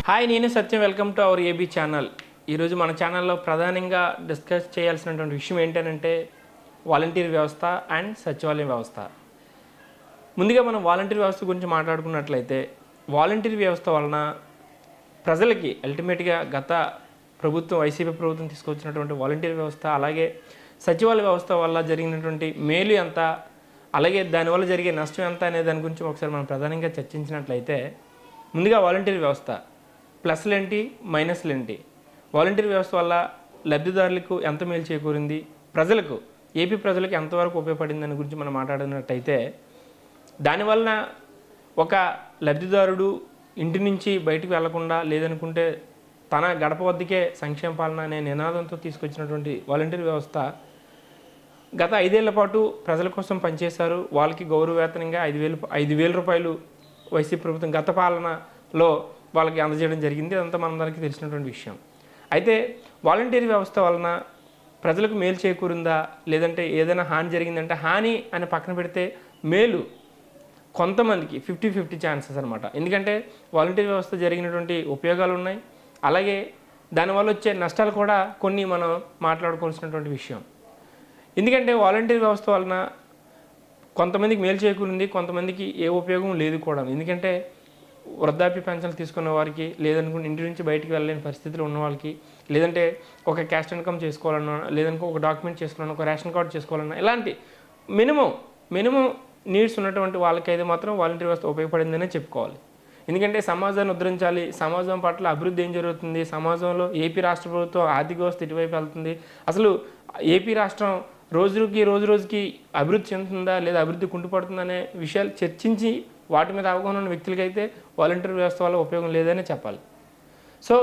Hi, నేను Satyam. Welcome to our AB channel. ఈరోజు మన ఛానల్లో ప్రధానంగా డిస్కస్ చేయాల్సినటువంటి విషయం ఏంటంటే వాలంటీర్ వ్యవస్థ అండ్ సచివాలయం వ్యవస్థ. ముందుగా మనం వాలంటీర్ వ్యవస్థ గురించి మాట్లాడుకున్నట్లయితే వాలంటీర్ వ్యవస్థ వలన ప్రజలకి అల్టిమేట్గా గత ప్రభుత్వం వైసీపీ ప్రభుత్వం తీసుకొచ్చినటువంటి వాలంటీర్ వ్యవస్థ, అలాగే సచివాలయ వ్యవస్థ వల్ల జరిగినటువంటి మేలు ఎంత, అలాగే దానివల్ల జరిగే నష్టం ఎంత అనే దాని గురించి ఒకసారి మనం ప్రధానంగా చర్చించినట్లయితే ముందుగా వాలంటీర్ వ్యవస్థ ప్లస్లు ఏంటి, మైనస్లు ఏంటి, వాలంటీర్ వ్యవస్థ వల్ల లబ్ధిదారులకు ఎంత మేలు చేకూరింది, ప్రజలకు ఏపీ ప్రజలకు ఎంతవరకు ఉపయోగపడింది దాని గురించి మనం మాట్లాడినట్టయితే దానివలన ఒక లబ్ధిదారుడు ఇంటి నుంచి బయటకు వెళ్లకుండా, లేదనుకుంటే తన గడప వద్దకే సంక్షేమ పాలన అనే నినాదంతో తీసుకొచ్చినటువంటి వాలంటీర్ వ్యవస్థ గత 5 ఏళ్ల పాటు ప్రజల కోసం పనిచేశారు. వాళ్ళకి గౌరవవేతనంగా 5,000 రూపాయలు వైసీపీ ప్రభుత్వం గత పాలనలో వాళ్ళకి అందజేయడం జరిగింది. అదంతా మనందరికీ తెలిసినటువంటి విషయం. అయితే వాలంటీర్ వ్యవస్థ వలన ప్రజలకు మేలు చేకూరిందా, లేదంటే ఏదైనా హాని జరిగిందంటే హాని అని పక్కన పెడితే మేలు కొంతమందికి 50-50 ఛాన్సెస్ అనమాట. ఎందుకంటే వాలంటీర్ వ్యవస్థ జరిగినటువంటి ఉపయోగాలు ఉన్నాయి, అలాగే దానివల్ల వచ్చే నష్టాలు కూడా కొన్ని మనం మాట్లాడుకోవాల్సినటువంటి విషయం. ఎందుకంటే వాలంటీర్ వ్యవస్థ వలన కొంతమందికి మేలు చేకూరింది, కొంతమందికి ఏ ఉపయోగం లేదు కూడా. ఎందుకంటే వృద్ధాప్య పెన్షన్లు తీసుకున్న వారికి, లేదనుకుంటే ఇంటి నుంచి బయటికి వెళ్ళలేని పరిస్థితులు ఉన్న వాళ్ళకి, లేదంటే ఒక క్యాస్ట్ ఇన్కమ్ చేసుకోవాలన్నా, లేదనుకో ఒక డాక్యుమెంట్ చేసుకోవాలన్నా, ఒక రేషన్ కార్డు చేసుకోవాలన్నా, ఇలాంటి మినిమం నీడ్స్ ఉన్నటువంటి వాళ్ళకైతే మాత్రం వాలంటీర్ వ్యవస్థ ఉపయోగపడిందనే చెప్పుకోవాలి. ఎందుకంటే సమాజాన్ని ఉద్ధరించాలి, సమాజం పట్ల అభివృద్ధి ఏం జరుగుతుంది, సమాజంలో ఏపీ రాష్ట్ర ప్రభుత్వం ఆర్థిక వ్యవస్థ ఇటువైపు వెళ్తుంది, అసలు ఏపీ రాష్ట్రం రోజుకి అభివృద్ధి చెందుతుందా లేదా అభివృద్ధి కుంటుపడుతుందా అనే విషయాలు చర్చించి వాటి మీద అవగాహన ఉన్న వ్యక్తులకైతే వాలంటీర్ వ్యవస్థ వల్ల ఉపయోగం లేదనే చెప్పాలి. సో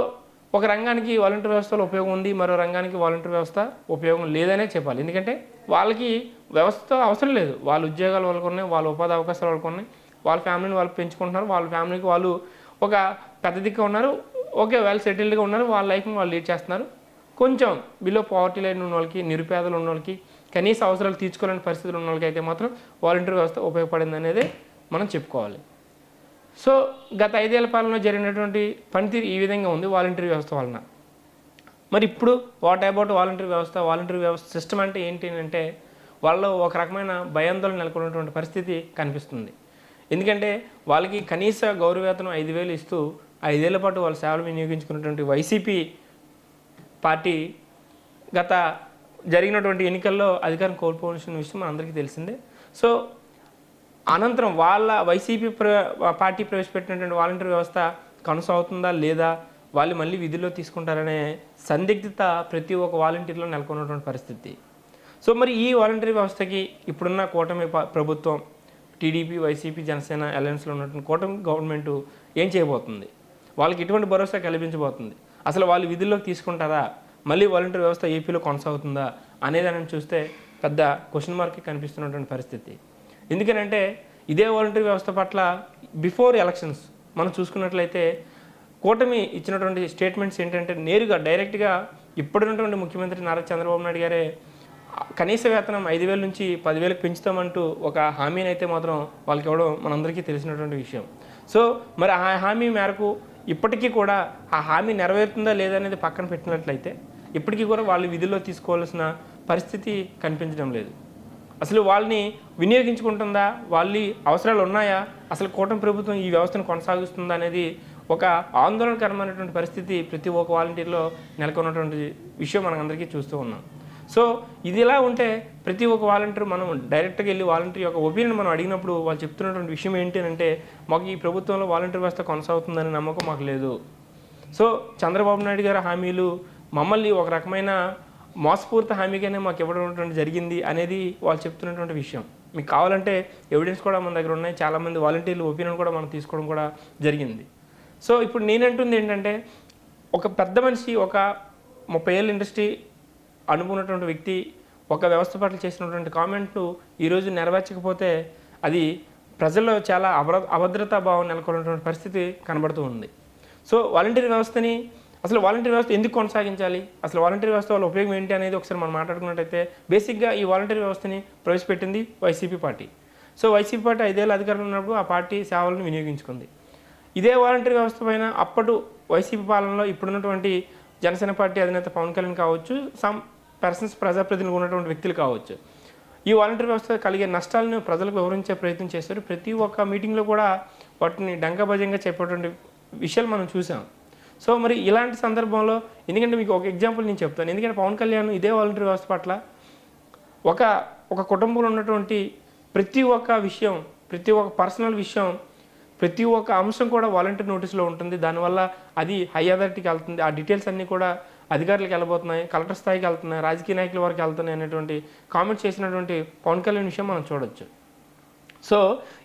ఒక రంగానికి వాలంటీర్ వ్యవస్థ వల్ల ఉపయోగం ఉంది, మరో రంగానికి వాలంటీర్ వ్యవస్థ ఉపయోగం లేదనే చెప్పాలి. ఎందుకంటే వాళ్ళకి వ్యవస్థ అవసరం లేదు, వాళ్ళ ఉద్యోగాలు వాళ్ళకు ఉన్నాయి, వాళ్ళ ఉపాధి అవకాశాలు వాళ్ళకు ఉన్నాయి, వాళ్ళ ఫ్యామిలీని వాళ్ళు పెంచుకుంటున్నారు, వాళ్ళ ఫ్యామిలీకి వాళ్ళు ఒక పెద్ద దిక్కు ఉన్నారు, ఓకే వెల్ సెటిల్డ్గా ఉన్నారు, వాళ్ళ లైఫ్ని వాళ్ళు లీడ్ చేస్తున్నారు. కొంచెం బిలో పావర్టీ లైన్ ఉన్న వాళ్ళకి, నిరుపేదలు ఉన్న వాళ్ళకి, కనీస అవసరాలు తీర్చుకోలేని పరిస్థితులు ఉన్న వాళ్ళకి అయితే మాత్రం వాలంటీర్ వ్యవస్థ ఉపయోగపడింది అనేది మనం చెప్పుకోవాలి. సో గత 5 ఏళ్ల పాలనలో జరిగినటువంటి పనితీరు ఈ విధంగా ఉంది వాలంటీర్ వ్యవస్థ వలన. మరి ఇప్పుడు వాట్ అబౌట్ వాలంటీర్ వ్యవస్థ సిస్టమ్ అంటే ఏంటి అంటే వాళ్ళలో ఒక రకమైన భయాందోళన నెలకొన్నటువంటి పరిస్థితి కనిపిస్తుంది. ఎందుకంటే వాళ్ళకి కనీస గౌరవవేతనం 5,000 ఇస్తూ 5 ఏళ్ల పాటు వాళ్ళ సేవలు వినియోగించుకున్నటువంటి వైసీపీ పార్టీ గత జరిగినటువంటి ఎన్నికల్లో అధికారం కోల్పోవాల్సిన విషయం మనందరికీ తెలిసిందే. సో అనంతరం వాళ్ళ వైసీపీ పార్టీ ప్రవేశపెట్టినటువంటి వాలంటీర్ వ్యవస్థ కొనసాగుతుందా లేదా, వాళ్ళు మళ్ళీ విధుల్లో తీసుకుంటారనే సందిగ్ధత ప్రతి ఒక్క వాలంటీర్లో నెలకొన్నటువంటి పరిస్థితి. సో మరి ఈ వాలంటీర్ వ్యవస్థకి ఇప్పుడున్న కూటమి ప్రభుత్వం, టీడీపీ, వైసీపీ, జనసేన అలయన్స్లో ఉన్నటువంటి కూటమి గవర్నమెంట్ ఏం చేయబోతుంది, వాళ్ళకి ఎటువంటి భరోసా కల్పించబోతుంది, అసలు వాళ్ళు విధుల్లోకి తీసుకుంటారా, మళ్ళీ వాలంటీర్ వ్యవస్థ ఏపీలో కొనసాగుతుందా అనేదాన్ని చూస్తే పెద్ద క్వశ్చన్ మార్క్ కనిపిస్తున్నటువంటి పరిస్థితి. ఎందుకనంటే ఇదే వాలంటీర్ వ్యవస్థ పట్ల బిఫోర్ ఎలక్షన్స్ మనం చూసుకున్నట్లయితే కూటమి ఇచ్చినటువంటి స్టేట్మెంట్స్ ఏంటంటే నేరుగా డైరెక్ట్గా ఇప్పుడున్నటువంటి ముఖ్యమంత్రి నారా చంద్రబాబు నాయుడు గారే కనీస వేతనం 5,000 నుంచి 10,000కి పెంచుతామంటూ ఒక హామీని అయితే మాత్రం వాళ్ళకి ఇవ్వడం మనందరికీ తెలిసినటువంటి విషయం. సో మరి ఆ హామీ మేరకు ఇప్పటికీ కూడా ఆ హామీ నెరవేరుతుందా లేదా అనేది పక్కన పెట్టినట్లయితే ఇప్పటికీ కూడా వాళ్ళు విధుల్లో తీసుకోవాల్సిన పరిస్థితి కనిపించడం లేదు. అసలు వాళ్ళని వినియోగించుకుంటుందా, వాళ్ళ అవసరాలు ఉన్నాయా, అసలు కూటమి ప్రభుత్వం ఈ వ్యవస్థను కొనసాగిస్తుందా అనేది ఒక ఆందోళనకరమైనటువంటి పరిస్థితి ప్రతి ఒక్క వాలంటీర్లో నెలకొన్నటువంటి విషయం మనం అందరికీ చూస్తూ ఉన్నాం. సో ఇది ఇలా ఉంటే ప్రతి ఒక్క వాలంటీర్ మనం డైరెక్ట్గా వెళ్ళి వాలంటీర్ యొక్క ఒపీనియన్ మనం అడిగినప్పుడు వాళ్ళు చెప్తున్నటువంటి విషయం ఏంటి అంటే మాకు ఈ ప్రభుత్వంలో వాలంటీర్ వ్యవస్థ కొనసాగుతుందనే నమ్మకం మాకు లేదు. సో చంద్రబాబు నాయుడు గారి హామీలు మమ్మల్ని ఒక రకమైన మోసపూరిత హామీగానే మాకు ఇవ్వడం జరిగింది అనేది వాళ్ళు చెప్తున్నటువంటి విషయం. మీకు కావాలంటే ఎవిడెన్స్ కూడా మన దగ్గర ఉన్నాయి, చాలామంది వాలంటీర్లు ఒపీనియన్ కూడా మనం తీసుకోవడం కూడా జరిగింది. సో ఇప్పుడు నేనంటుంది ఏంటంటే ఒక పెద్ద మనిషి, ఒక 30 ఏళ్ళ ఇండస్ట్రీ అనుకున్నటువంటి వ్యక్తి ఒక వ్యవస్థ పట్ల చేసినటువంటి కామెంట్లు ఈరోజు నెరవేర్చకపోతే అది ప్రజల్లో చాలా అభద్రతా భావం నెలకొన్నటువంటి పరిస్థితి కనబడుతూ ఉంది. సో వాలంటీర్ వ్యవస్థని అసలు వాలంటీర్ వ్యవస్థ ఎందుకు కొనసాగించాలి, అసలు వాలంటీర్ వ్యవస్థ వల్ల ఉపయోగం ఏంటి అనేది ఒకసారి మనం మాట్లాడుకున్నట్టయితే బేసిక్గా ఈ వాలంటీర్ వ్యవస్థని ప్రవేశపెట్టింది YCP party. So YCP party 5 ఏళ్ళ అధికారంలో ఉన్నప్పుడు ఆ పార్టీ సేవలను వినియోగించుకుంది. ఇదే వాలంటీర్ వ్యవస్థ పైన అప్పుడు వైసీపీ పాలనలో ఇప్పుడున్నటువంటి జనసేన పార్టీ అధినేత పవన్ కళ్యాణ్ కావచ్చు, సమ్ పర్సన్స్ ప్రజాప్రతినిధులు ఉన్నటువంటి వ్యక్తులు కావచ్చు, ఈ వాలంటీర్ వ్యవస్థ కలిగే నష్టాలను ప్రజలకు వివరించే ప్రయత్నం చేశారు. ప్రతి ఒక్క మీటింగ్లో కూడా వాటిని డంకబజంగా చెప్పేటువంటి విషయాలు మనం చూసాం. సో మరి ఇలాంటి సందర్భంలో, ఎందుకంటే మీకు ఒక ఎగ్జాంపుల్ నేను చెప్తాను. ఎందుకంటే పవన్ కళ్యాణ్ ఇదే వాలంటీర్ వ్యవస్థ పట్ల ఒక కుటుంబంలో ఉన్నటువంటి ప్రతి ఒక్క విషయం, ప్రతి ఒక్క పర్సనల్ విషయం, ప్రతి ఒక్క అంశం కూడా వాలంటీర్ నోటీస్లో ఉంటుంది. దానివల్ల అది హై అథారిటీకి వెళ్తుంది. ఆ డీటెయిల్స్ అన్నీ కూడా అధికారులకు వెళ్ళబోతున్నాయి, కలెక్టర్ స్థాయికి వెళ్తున్నాయి, రాజకీయ నాయకుల వరకు వెళ్తున్నాయి అనేటువంటి కామెంట్స్ చేసినటువంటి పవన్ కళ్యాణ్ విషయం మనం చూడొచ్చు. సో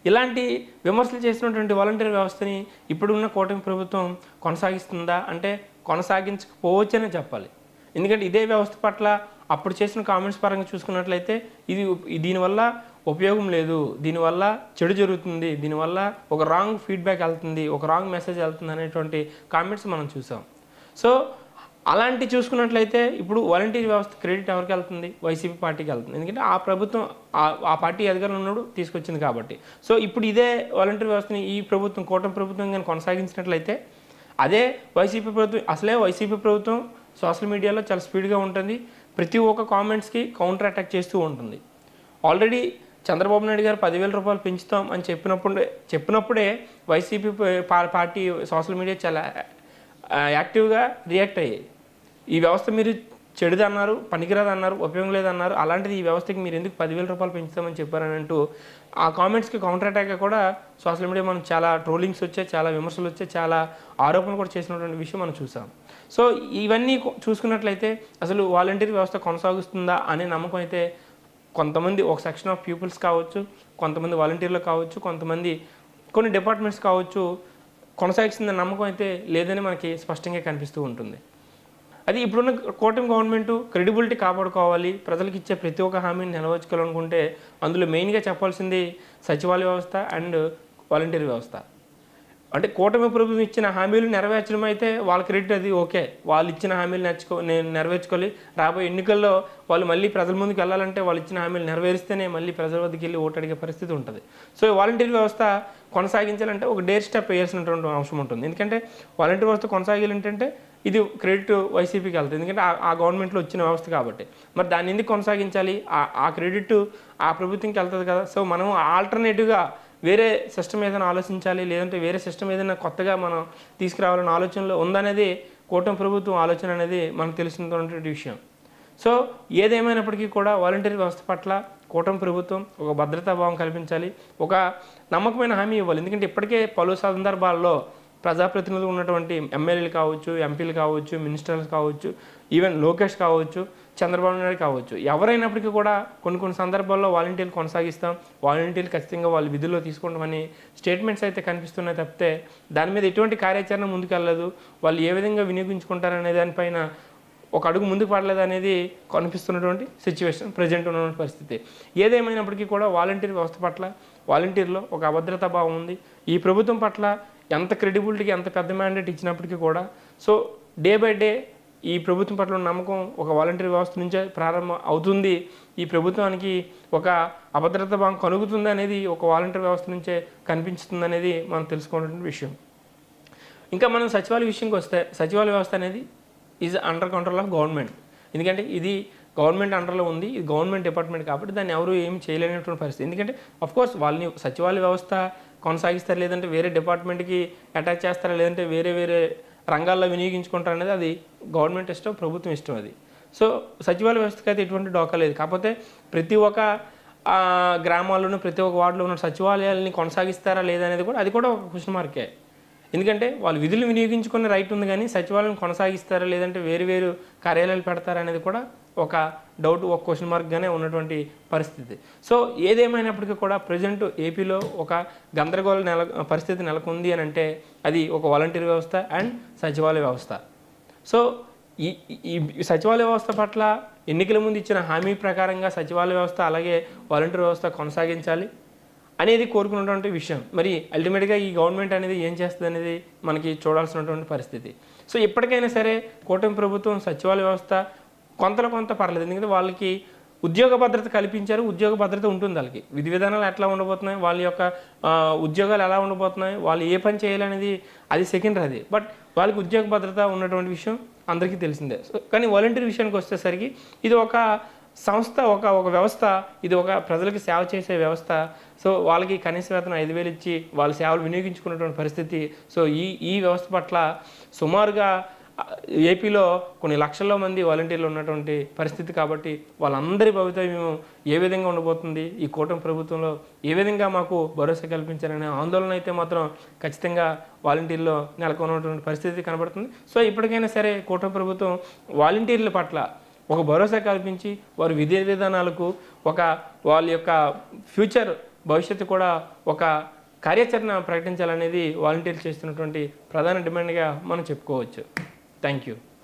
ఇలాంటి విమర్శలు చేసినటువంటి వాలంటీర్ వ్యవస్థని ఇప్పుడున్న కూటమి ప్రభుత్వం కొనసాగిస్తుందా అంటే కొనసాగించకపోవచ్చనే చెప్పాలి. ఎందుకంటే ఇదే వ్యవస్థ పట్ల అప్పుడు చేసిన కామెంట్స్ పరంగా చూసుకున్నట్లయితే దీనివల్ల ఉపయోగం లేదు, దీనివల్ల చెడు జరుగుతుంది, దీనివల్ల ఒక రాంగ్ ఫీడ్బ్యాక్ వెళ్తుంది, ఒక రాంగ్ మెసేజ్ వెళ్తుంది అనేటువంటి కామెంట్స్ మనం చూసాం. సో అలాంటి చూసుకున్నట్లయితే ఇప్పుడు వాలంటీర్ వ్యవస్థ క్రెడిట్ ఎవరికి వెళ్తుంది? వైసీపీ పార్టీకి వెళ్తుంది. ఎందుకంటే ఆ ప్రభుత్వం ఆ పార్టీ అధికారంలో ఉన్నప్పుడు తీసుకొచ్చింది కాబట్టి. సో ఇప్పుడు ఇదే వాలంటీర్ వ్యవస్థని ఈ ప్రభుత్వం, కూటమి ప్రభుత్వం కానీ కొనసాగించినట్లయితే అదే వైసీపీ ప్రభుత్వం, అసలే వైసీపీ ప్రభుత్వం సోషల్ మీడియాలో చాలా స్పీడ్గా ఉంటుంది. ప్రతి ఒక్క కామెంట్స్కి కౌంటర్ అటాక్ చేస్తూ ఉంటుంది. ఆల్రెడీ చంద్రబాబు నాయుడు గారు 10,000 రూపాయలు పెంచుతాం అని చెప్పినప్పుడే వైసీపీ పార్టీ సోషల్ మీడియా చాలా యాక్టివ్గా రియాక్ట్ అయ్యాయి. ఈ వ్యవస్థ మీరు చెడుదన్నారు, పనికిరాదన్నారు, ఉపయోగం లేదన్నారు, అలాంటిది ఈ వ్యవస్థకి మీరు ఎందుకు 10,000 రూపాయలు పెంచుతామని చెప్పారని అంటూ ఆ కామెంట్స్కి కౌంటర్ అటాక్గా కూడా సోషల్ మీడియా మనం చాలా ట్రోలింగ్స్ వచ్చాయి, చాలా విమర్శలు వచ్చాయి, చాలా ఆరోపణలు కూడా చేసినటువంటి విషయం మనం చూసాం. సో ఇవన్నీ చూసుకున్నట్లయితే అసలు వాలంటీర్ వ్యవస్థ కొనసాగుతుందా అనే నమ్మకం అయితే కొంతమంది, ఒక సెక్షన్ ఆఫ్ పీపుల్స్ కావచ్చు, కొంతమంది వాలంటీర్లు కావచ్చు, కొంతమంది కొన్ని డిపార్ట్మెంట్స్ కావచ్చు, కొనసాగిస్తుందన్న నమ్మకం అయితే లేదని మనకి స్పష్టంగా కనిపిస్తూ ఉంటుంది. అది ఇప్పుడున్న కూటమి గవర్నమెంట్ క్రెడిబిలిటీ కాపాడుకోవాలి, ప్రజలకు ఇచ్చే ప్రతి ఒక్క హామీని నెరవేర్చుకోవాలనుకుంటే అందులో మెయిన్గా చెప్పాల్సింది సచివాలయ వ్యవస్థ అండ్ వాలంటీర్ వ్యవస్థ. అంటే కూటమి ప్రభుత్వం ఇచ్చిన హామీలు నెరవేర్చడం అయితే వాళ్ళ క్రెడిట్, అది ఓకే, వాళ్ళు ఇచ్చిన హామీలు నెరవేర్చుకోవాలి. రాబోయే ఎన్నికల్లో వాళ్ళు మళ్ళీ ప్రజల ముందుకు వెళ్ళాలంటే వాళ్ళు ఇచ్చిన హామీలు నెరవేరిస్తేనే మళ్ళీ ప్రజల వద్దకు వెళ్ళి ఓటు అడిగే పరిస్థితి ఉంటుంది. సో వాలంటీర్ వ్యవస్థ కొనసాగించాలంటే ఒక డేర్ స్టెప్ వేయాల్సినటువంటి అవసరం ఉంటుంది. ఎందుకంటే వాలంటీర్ వ్యవస్థ కొనసాగాలంటే ఇది క్రెడిట్ వైసీపీకి వెళ్తుంది, ఎందుకంటే ఆ గవర్నమెంట్లో వచ్చిన వ్యవస్థ కాబట్టి. మరి దాన్ని ఎందుకు కొనసాగించాలి? ఆ క్రెడిట్ ఆ ప్రభుత్వంకి వెళ్తుంది కదా. సో మనం ఆల్టర్నేటివ్గా వేరే సిస్టమ్ ఏదైనా ఆలోచించాలి, లేదంటే వేరే సిస్టమ్ ఏదైనా కొత్తగా మనం తీసుకురావాలన్న ఆలోచనలో ఉందనేది కూటమి ప్రభుత్వం ఆలోచన అనేది మనకు తెలిసినటువంటి విషయం. సో ఏదేమైనప్పటికీ కూడా వాలంటీర్ వ్యవస్థ పట్ల కూటమి ప్రభుత్వం ఒక భద్రతా భావం కల్పించాలి, ఒక నమ్మకమైన హామీ ఇవ్వాలి. ఎందుకంటే ఇప్పటికే పలు సందర్భాల్లో ప్రజాప్రతినిధులు ఉన్నటువంటి ఎమ్మెల్యేలు కావచ్చు, ఎంపీలు కావచ్చు, మినిస్టర్లు కావచ్చు, ఈవెన్ లోకేష్ కావచ్చు, చంద్రబాబు నాయుడు కావచ్చు, ఎవరైనప్పటికీ కూడా కొన్ని సందర్భాల్లో వాలంటీర్లు కొనసాగిస్తాం, వాలంటీర్లు ఖచ్చితంగా వాళ్ళ విధుల్లో తీసుకుంటామని స్టేట్మెంట్స్ అయితే కనిపిస్తున్నాయి తప్పితే దాని మీద ఎటువంటి కార్యాచరణ ముందుకెళ్ళలేదు. వాళ్ళు ఏ విధంగా వినియోగించుకుంటారనే దానిపైన ఒక అడుగు ముందుకు పడలేదు అనేది కనిపిస్తున్నటువంటి సిచ్యువేషన్, ప్రజెంట్ ఉన్నటువంటి పరిస్థితి. ఏదేమైనప్పటికీ కూడా వాలంటీర్ వ్యవస్థ పట్ల, వాలంటీర్లో ఒక అభద్రతా భావం ఉంది. ఈ ప్రభుత్వం పట్ల ఎంత క్రెడిబిలిటీకి ఎంత పెద్ద మ్యాండేట్ ఇచ్చినప్పటికీ కూడా సో డే బై డే ఈ ప్రభుత్వం పట్ల ఉన్న నమ్మకం ఒక వాలంటీర్ వ్యవస్థ నుంచే ప్రారంభం అవుతుంది. ఈ ప్రభుత్వానికి ఒక అభద్రతా భావం కలుగుతుంది అనేది ఒక వాలంటీర్ వ్యవస్థ నుంచే కనిపిస్తుంది అనేది మనం తెలుసుకున్నటువంటి విషయం. ఇంకా మనం సచివాలయ విషయంకి వస్తే, సచివాలయ వ్యవస్థ అనేది is under control of government. ఎందుకంటే ఇది గవర్నమెంట్ అండర్లో ఉంది, ఇది గవర్నమెంట్ డిపార్ట్మెంట్ కాబట్టి దాన్ని ఎవరు ఏమి చేయలేనటువంటి పరిస్థితి. ఎందుకంటే అఫ్కోర్స్ వాళ్ళని సచివాలయ వ్యవస్థ కొనసాగిస్తారు, లేదంటే వేరే డిపార్ట్మెంట్కి అటాచ్ చేస్తారా, లేదంటే వేరే రంగాల్లో వినియోగించుకుంటారు అనేది అది గవర్నమెంట్ ఇష్టం, ప్రభుత్వం ఇష్టం అది. సో సచివాలయ వ్యవస్థకి అయితే ఎటువంటి డోకా లేదు. కాకపోతే ప్రతి ఒక్క గ్రామాల్లోనూ ప్రతి ఒక్క వార్డులో ఉన్న సచివాలయాలని కొనసాగిస్తారా లేదనేది కూడా అది కూడా ఒక క్వశ్చన్ మార్కే. ఎందుకంటే వాళ్ళు విధులు వినియోగించుకునే రైట్ ఉంది, కానీ సచివాలయం కొనసాగిస్తారా లేదంటే వేరు కార్యాలయాలు పెడతారా అనేది కూడా ఒక డౌట్, ఒక క్వశ్చన్ మార్క్గానే ఉన్నటువంటి పరిస్థితి. సో ఏదేమైనప్పటికీ కూడా ప్రజెంట్ ఏపీలో ఒక గందరగోళ పరిస్థితి నెలకొంది అని అంటే అది ఒక వాలంటీర్ వ్యవస్థ అండ్ సచివాలయ వ్యవస్థ. సో ఈ సచివాలయ వ్యవస్థ పట్ల ఎన్నికల ముందు ఇచ్చిన హామీ ప్రకారంగా సచివాలయ వ్యవస్థ అలాగే వాలంటీర్ వ్యవస్థ కొనసాగించాలి అనేది కోరుకున్నటువంటి విషయం. మరి అల్టిమేట్గా ఈ గవర్నమెంట్ అనేది ఏం చేస్తుంది అనేది మనకి చూడాల్సినటువంటి పరిస్థితి. సో ఇప్పటికైనా సరే కూటమి ప్రభుత్వం సచివాలయ వ్యవస్థ కొంత పర్లేదు, ఎందుకంటే వాళ్ళకి ఉద్యోగ భద్రత కల్పించారు. ఉద్యోగ భద్రత ఉంటుంది వాళ్ళకి. విధి విధానాలు ఎట్లా ఉండబోతున్నాయి, వాళ్ళ యొక్క ఉద్యోగాలు ఎలా ఉండబోతున్నాయి, వాళ్ళు ఏ పని చేయాలనేది అది సెకండరీ అది. బట్ వాళ్ళకి ఉద్యోగ భద్రత ఉన్నటువంటి విషయం అందరికీ తెలిసిందే. సో కానీ వాలంటీర్ విషయానికి వచ్చేసరికి ఇది ఒక సంస్థ, ఒక వ్యవస్థ, ఇది ఒక ప్రజలకు సేవ చేసే వ్యవస్థ. సో వాళ్ళకి కనీస వేతనం 5,000 ఇచ్చి వాళ్ళ సేవలు వినియోగించుకున్నటువంటి పరిస్థితి. సో ఈ వ్యవస్థ పట్ల సుమారుగా ఏపీలో కొన్ని లక్షల మంది వాలంటీర్లు ఉన్నటువంటి పరిస్థితి. కాబట్టి వాళ్ళందరి భవితవ్యం ఏ విధంగా ఉండబోతుంది, ఈ కూటమి ప్రభుత్వంలో ఏ విధంగా మాకు భరోసా కల్పించారనే ఆందోళన అయితే మాత్రం ఖచ్చితంగా వాలంటీర్లో నెలకొన్నటువంటి పరిస్థితి కనబడుతుంది. సో ఇప్పటికైనా సరే కూటమి ప్రభుత్వం వాలంటీర్ల పట్ల ఒక భరోసా కల్పించి వారి విధి విధానాలకు వాళ్ళ యొక్క ఫ్యూచర్ భవిష్యత్తు కూడా ఒక కార్యాచరణ ప్రకటించాలనేది వాలంటీర్లు చేస్తున్నటువంటి ప్రధాన డిమాండ్గా మనం చెప్పుకోవచ్చు. Thank you.